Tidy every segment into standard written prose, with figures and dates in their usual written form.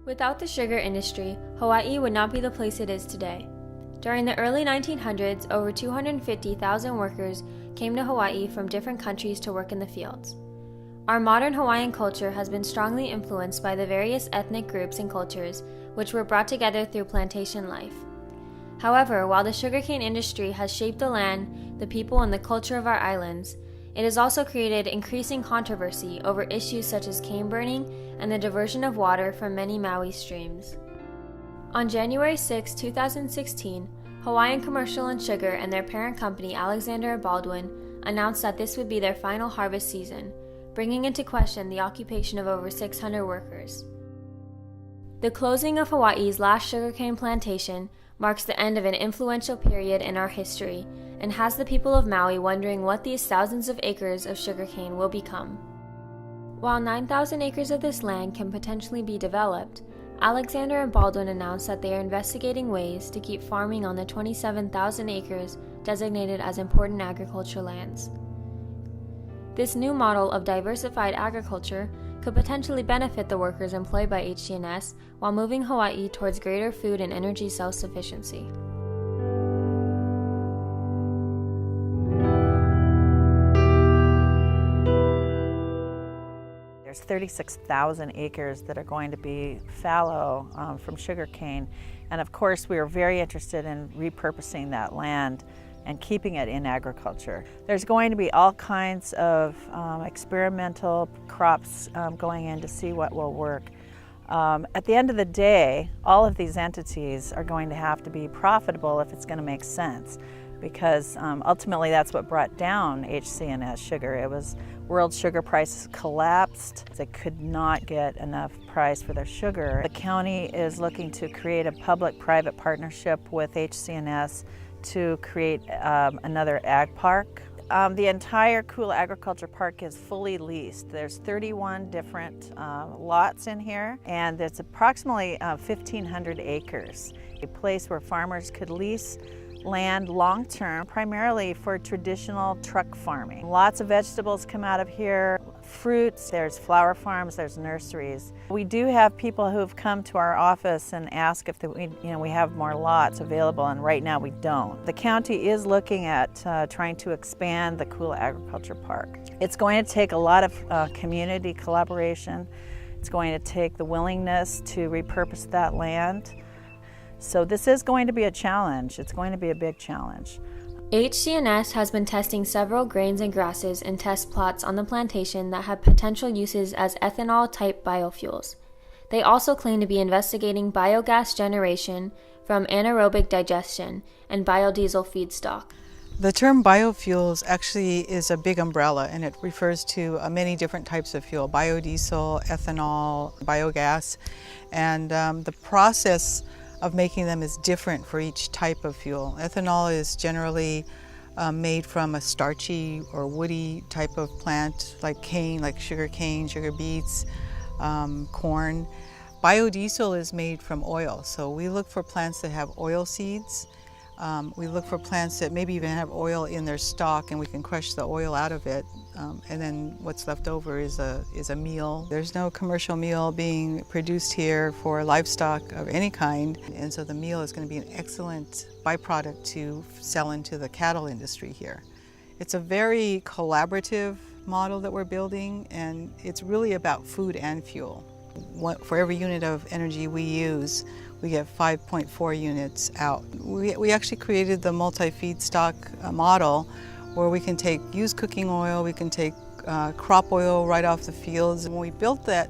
Without the sugar industry, Hawaii would not be the place it is today. During the early 1900s, over 250,000 workers came to Hawaii from different countries to work in the fields. Our modern Hawaiian culture has been strongly influenced by the various ethnic groups and cultures which were brought together through plantation life. However, while the sugarcane industry has shaped the land, the people, and the culture of our islands, it has also created increasing controversy over issues such as cane burning and the diversion of water from many Maui streams. On January 6, 2016, Hawaiian Commercial and Sugar and their parent company Alexander & Baldwin announced that this would be their final harvest season, bringing into question the occupation of over 600 workers. The closing of Hawaii's last sugarcane plantation marks the end of an influential period in our history and has the people of Maui wondering what these thousands of acres of sugarcane will become. While 9,000 acres of this land can potentially be developed, Alexander and Baldwin announced that they are investigating ways to keep farming on the 27,000 acres designated as important agriculture lands. This new model of diversified agriculture could potentially benefit the workers employed by HC&S while moving Hawaii towards greater food and energy self-sufficiency. There's 36,000 acres that are going to be fallow from sugarcane, and of course we are very interested in repurposing that land and keeping it in agriculture. There's going to be all kinds of experimental crops going in to see what will work. At the end of the day, all of these entities are going to have to be profitable if it's going to make sense, because ultimately that's what brought down HC&S sugar. It was world sugar prices collapsed. They could not get enough price for their sugar. The county is looking to create a public-private partnership with HC&S to create another ag park. The entire Kula Agriculture Park is fully leased. There's 31 different lots in here, and it's approximately 1,500 acres. A place where farmers could lease land long-term, primarily for traditional truck farming. Lots of vegetables come out of here, fruits, there's flower farms, there's nurseries. We do have people who've come to our office and ask if we have more lots available, and right now we don't. The county is looking at trying to expand the Kula Agriculture Park. It's going to take a lot of community collaboration. It's going to take the willingness to repurpose that land. So this is going to be a challenge. It's going to be a big challenge. HC&S has been testing several grains and grasses in test plots on the plantation that have potential uses as ethanol-type biofuels. They also claim to be investigating biogas generation from anaerobic digestion and biodiesel feedstock. The term biofuels actually is a big umbrella, and it refers to many different types of fuel: biodiesel, ethanol, biogas, and the process of making them is different for each type of fuel. Ethanol is generally made from a starchy or woody type of plant, like cane, like sugar cane, sugar beets, corn. Biodiesel is made from oil, so we look for plants that have oil seeds. We look for plants that maybe even have oil in their stalk, and we can crush the oil out of it, and then what's left over is a meal. There's no commercial meal being produced here for livestock of any kind, and so the meal is going to be an excellent byproduct to sell into the cattle industry here. It's a very collaborative model that we're building, and it's really about food and fuel. For every unit of energy we use, we get 5.4 units out. We actually created the multi-feedstock model where we can take used cooking oil, we can take crop oil right off the fields. When we built that,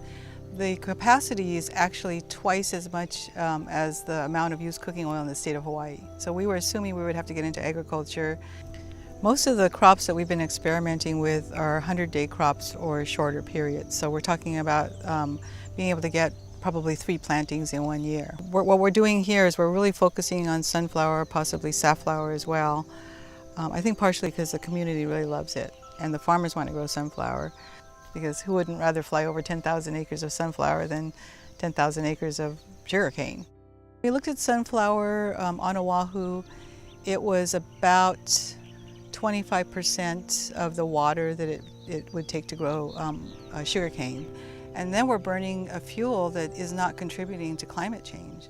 the capacity is actually twice as much as the amount of used cooking oil in the state of Hawaii. So we were assuming we would have to get into agriculture. Most of the crops that we've been experimenting with are 100-day crops or shorter periods. So we're talking about being able to get probably 3 plantings in 1 year. What we're doing here is we're really focusing on sunflower, possibly safflower as well. I think partially because the community really loves it, and the farmers want to grow sunflower, because who wouldn't rather fly over 10,000 acres of sunflower than 10,000 acres of sugarcane? We looked at sunflower on Oahu. It was about 25% of the water that it would take to grow sugarcane. And then we're burning a fuel that is not contributing to climate change.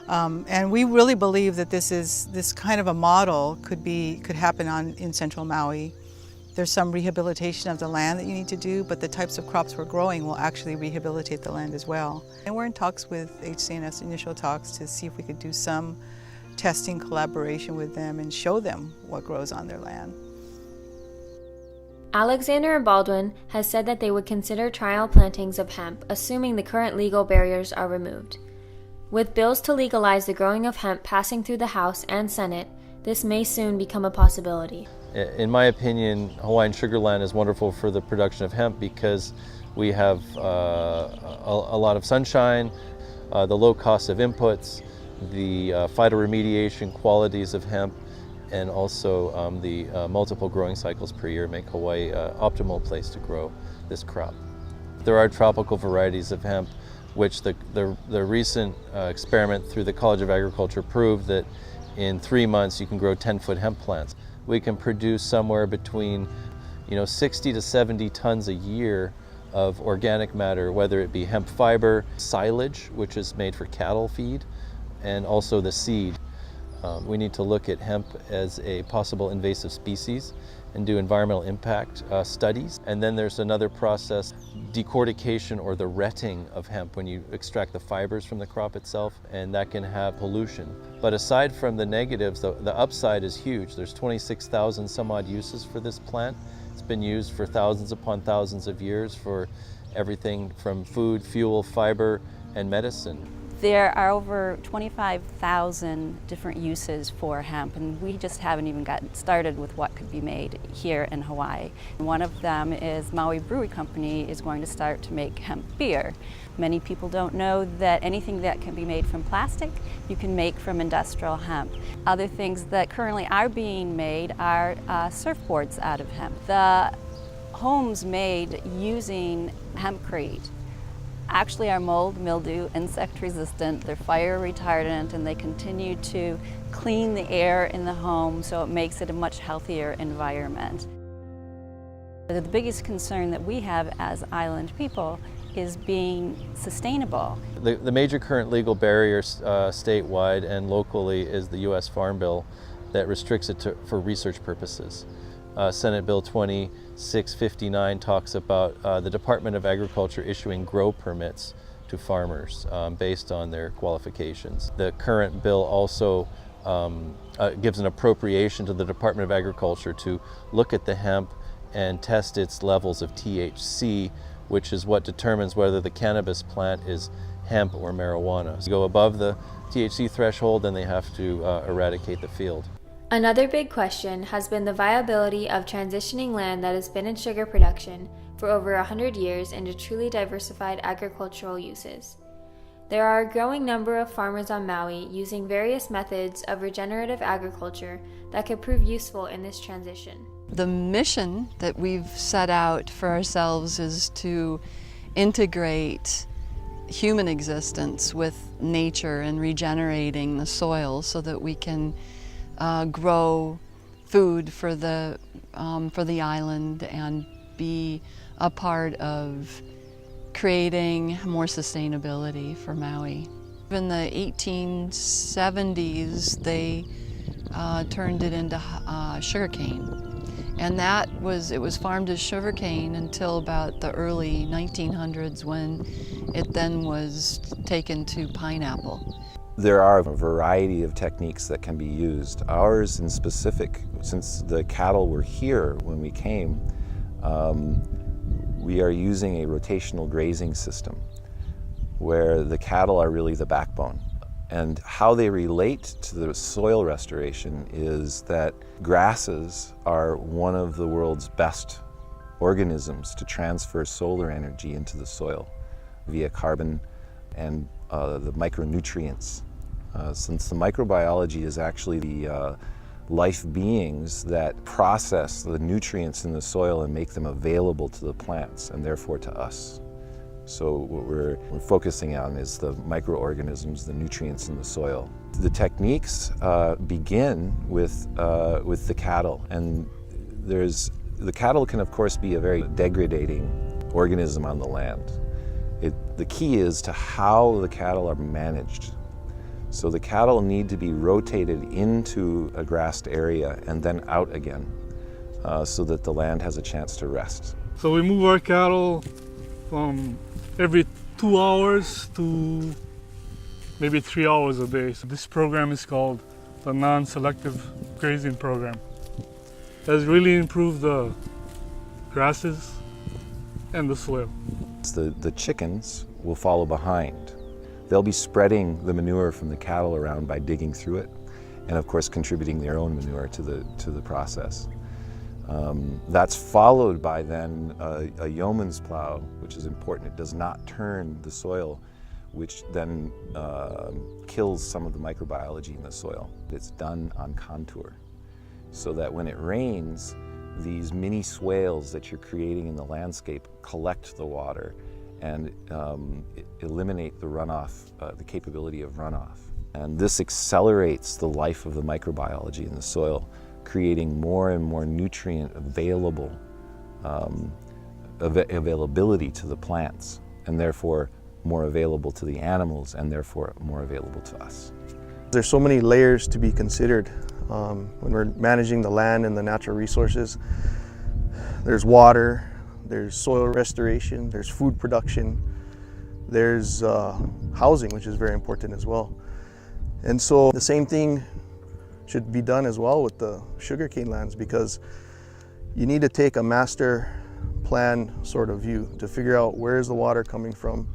And we really believe that this kind of a model could happen in central Maui. There's some rehabilitation of the land that you need to do, but the types of crops we're growing will actually rehabilitate the land as well. And we're in talks with HC&S, initial talks, to see if we could do some testing collaboration with them and show them what grows on their land. Alexander and Baldwin has said that they would consider trial plantings of hemp, assuming the current legal barriers are removed. With bills to legalize the growing of hemp passing through the House and Senate, this may soon become a possibility. In my opinion, Hawaiian sugarland is wonderful for the production of hemp because we have a lot of sunshine, the low cost of inputs, the phytoremediation qualities of hemp, and also the multiple growing cycles per year make Hawaii an optimal place to grow this crop. There are tropical varieties of hemp, which the recent experiment through the College of Agriculture proved that in 3 months you can grow 10-foot hemp plants. We can produce somewhere between 60 to 70 tons a year of organic matter, whether it be hemp fiber, silage, which is made for cattle feed, and also the seed. We need to look at hemp as a possible invasive species and do environmental impact studies. And then there's another process, decortication or the retting of hemp, when you extract the fibers from the crop itself, and that can have pollution. But aside from the negatives, the upside is huge. There's 26,000 some odd uses for this plant. It's been used for thousands upon thousands of years for everything from food, fuel, fiber, and medicine. There are over 25,000 different uses for hemp, and we just haven't even gotten started with what could be made here in Hawaii. One of them is Maui Brewery Company is going to start to make hemp beer. Many people don't know that anything that can be made from plastic, you can make from industrial hemp. Other things that currently are being made are surfboards out of hemp. The homes made using hempcrete actually are mold, mildew, insect resistant, they're fire retardant, and they continue to clean the air in the home, so it makes it a much healthier environment. The biggest concern that we have as island people is being sustainable. The major current legal barrier statewide and locally is the U.S. Farm Bill that restricts it for research purposes. Senate Bill 2659 talks about the Department of Agriculture issuing grow permits to farmers based on their qualifications. The current bill also gives an appropriation to the Department of Agriculture to look at the hemp and test its levels of THC, which is what determines whether the cannabis plant is hemp or marijuana. So you go above the THC threshold, then they have to eradicate the field. Another big question has been the viability of transitioning land that has been in sugar production for over 100 years into truly diversified agricultural uses. There are a growing number of farmers on Maui using various methods of regenerative agriculture that could prove useful in this transition. The mission that we've set out for ourselves is to integrate human existence with nature and regenerating the soil so that we can grow food for the island and be a part of creating more sustainability for Maui. In the 1870s, they turned it into sugarcane. And it was farmed as sugarcane until about the early 1900s when it then was taken to pineapple. There are a variety of techniques that can be used. Ours in specific, since the cattle were here when we came, we are using a rotational grazing system where the cattle are really the backbone. And how they relate to the soil restoration is that grasses are one of the world's best organisms to transfer solar energy into the soil via carbon and the micronutrients. Since the microbiology is actually the life beings that process the nutrients in the soil and make them available to the plants and therefore to us. So what we're focusing on is the microorganisms, the nutrients in the soil. The techniques begin with the cattle, and the cattle can of course be a very degrading organism on the land. The key is to how the cattle are managed. So the cattle need to be rotated into a grassed area and then out again so that the land has a chance to rest. So we move our cattle from every 2 hours to maybe 3 hours a day. So this program is called the Nonselective grazing program. It has really improved the grasses and the soil. The chickens will follow behind. They'll be spreading the manure from the cattle around by digging through it, and of course contributing their own manure to the process. That's followed by then a yeoman's plow, which is important. It does not turn the soil, which then kills some of the microbiology in the soil. It's done on contour, so that when it rains, these mini swales that you're creating in the landscape collect the water and eliminate the runoff, the capability of runoff. And this accelerates the life of the microbiology in the soil, creating more and more nutrient availability to the plants, and therefore more available to the animals, and therefore more available to us. There's so many layers to be considered when we're managing the land and the natural resources. There's water, there's soil restoration, there's food production, there's housing, which is very important as well. And so the same thing should be done as well with the sugarcane lands, because you need to take a master plan sort of view to figure out where is the water coming from,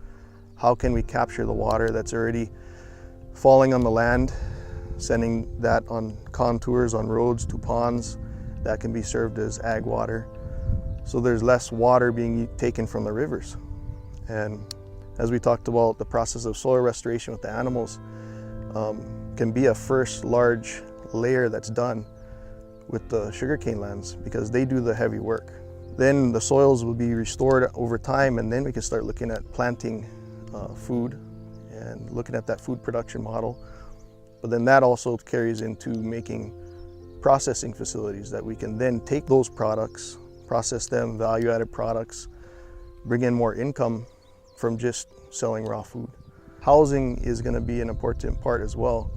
how can we capture the water that's already falling on the land, sending that on contours, on roads to ponds that can be served as ag water. So there's less water being taken from the rivers. And as we talked about, the process of soil restoration with the animals can be a first large layer that's done with the sugarcane lands, because they do the heavy work. Then the soils will be restored over time, and then we can start looking at planting food and looking at that food production model. But then that also carries into making processing facilities that we can then take those products, process them, value-added products, bring in more income from just selling raw food. Housing is going to be an important part as well.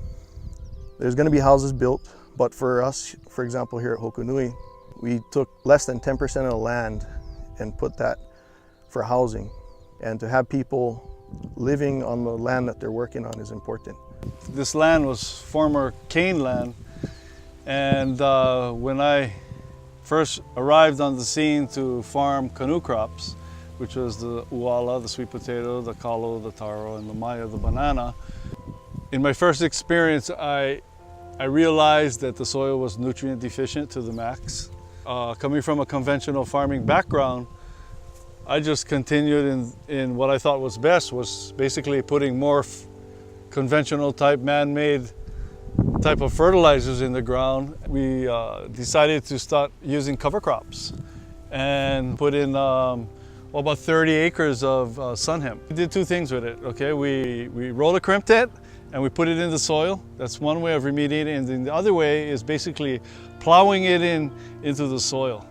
There's going to be houses built, but for us, for example, here at Hokunui, we took less than 10% of the land and put that for housing. And to have people living on the land that they're working on is important. This land was former cane land, and when I first arrived on the scene to farm canoe crops, which was the uala, the sweet potato, the kalo, the taro, and the maia, the banana. In my first experience, I realized that the soil was nutrient deficient to the max. Coming from a conventional farming background, I just continued in what I thought was best, was basically putting more conventional type, man-made type of fertilizers in the ground. We decided to start using cover crops and put in about 30 acres of sun hemp. We did two things with it, okay? We roller crimped it and we put it in the soil. That's one way of remediating, and then the other way is basically plowing it into the soil.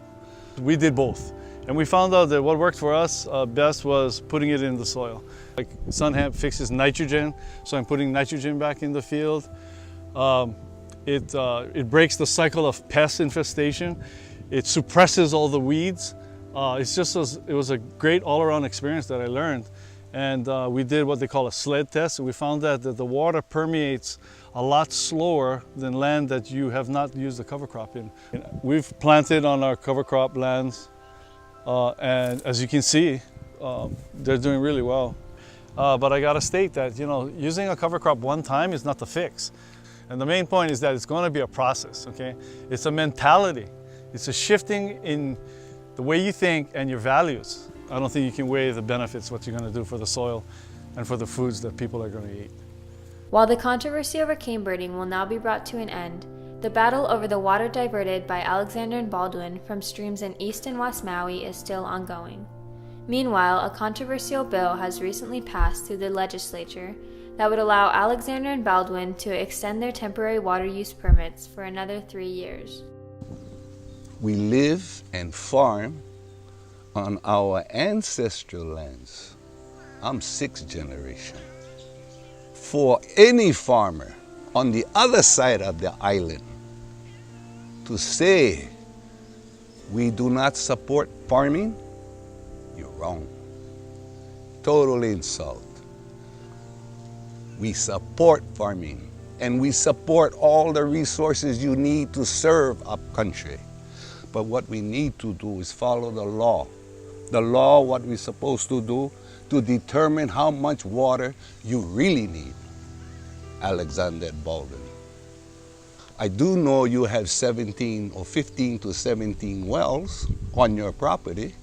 We did both. And we found out that what worked for us best was putting it in the soil. Like sun hemp fixes nitrogen, so I'm putting nitrogen back in the field. It breaks the cycle of pest infestation. It suppresses all the weeds. It was a great all-around experience that I learned. And we did what they call a sled test. We found that the water permeates a lot slower than land that you have not used a cover crop in. We've planted on our cover crop lands, and as you can see, they're doing really well. But I gotta state that, using a cover crop one time is not the fix. And the main point is that it's gonna be a process, okay? It's a mentality. It's a shifting in the way you think and your values. I don't think you can weigh the benefits, what you're gonna do for the soil and for the foods that people are gonna eat. While the controversy over cane birding will now be brought to an end, the battle over the water diverted by Alexander and Baldwin from streams in East and West Maui is still ongoing. Meanwhile, a controversial bill has recently passed through the legislature that would allow Alexander and Baldwin to extend their temporary water use permits for another 3 years. We live and farm on our ancestral lands. I'm 6th generation. For any farmer on the other side of the island to say we do not support farming, you're wrong. Total insult. We support farming, and we support all the resources you need to serve a country. But what we need to do is follow the law. The law, what we're supposed to do to determine how much water you really need. Alexander Baldwin. I do know you have 17 or 15 to 17 wells on your property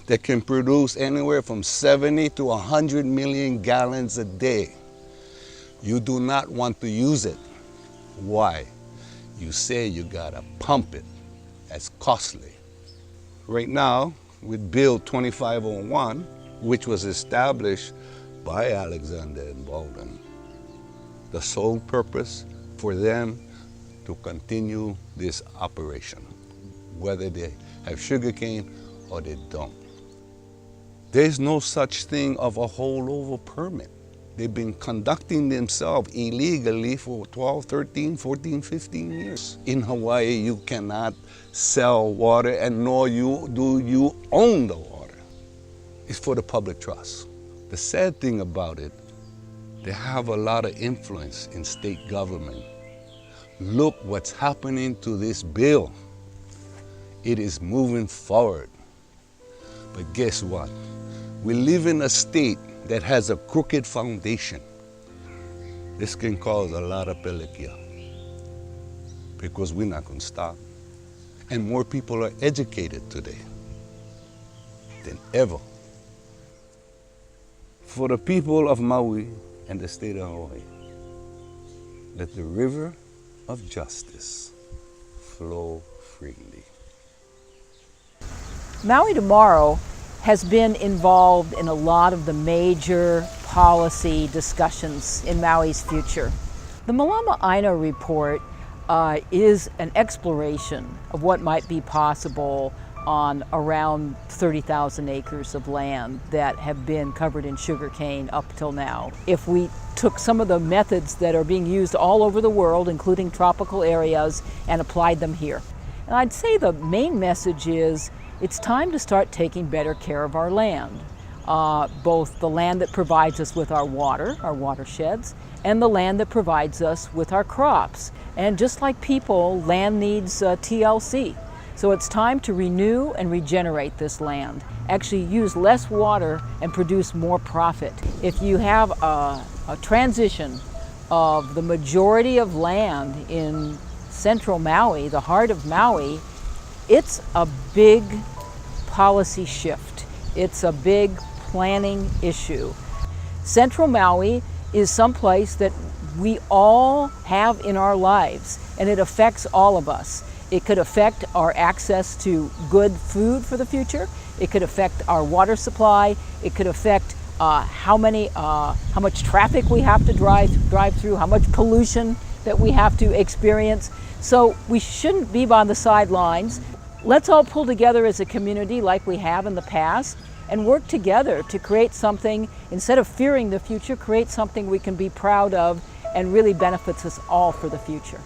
that can produce anywhere from 70 to 100 million gallons a day. You do not want to use it. Why? You say you gotta pump it. That's costly. Right now, with Bill 2501, which was established by Alexander and Baldwin, the sole purpose for them to continue this operation, whether they have sugarcane or they don't. There's no such thing of a holdover permit. They've been conducting themselves illegally for 12, 13, 14, 15 years. In Hawaii, you cannot sell water, and nor do you own the water. It's for the public trust. The sad thing about it, they have a lot of influence in state government. Look what's happening to this bill. It is moving forward. But guess what? We live in a state that has a crooked foundation. This can cause a lot of pelekia because we're not going to stop. And more people are educated today than ever. For the people of Maui and the state of Hawaii, let the river of justice flow freely. Maui Tomorrow has been involved in a lot of the major policy discussions in Maui's future. The Malama Aina report is an exploration of what might be possible on around 30,000 acres of land that have been covered in sugarcane up till now. If we took some of the methods that are being used all over the world, including tropical areas, and applied them here. And I'd say the main message is it's time to start taking better care of our land, both the land that provides us with our watersheds, and the land that provides us with our crops. And just like people, land needs TLC. So it's time to renew and regenerate this land, actually use less water and produce more profit. If you have a transition of the majority of land in central Maui, the heart of Maui, it's a big policy shift. It's a big planning issue. Central Maui is someplace that we all have in our lives, and it affects all of us. It could affect our access to good food for the future. It could affect our water supply. It could affect how much traffic we have to drive through, how much pollution that we have to experience. So we shouldn't be on the sidelines. Let's all pull together as a community like we have in the past and work together to create something, instead of fearing the future, create something we can be proud of and really benefits us all for the future.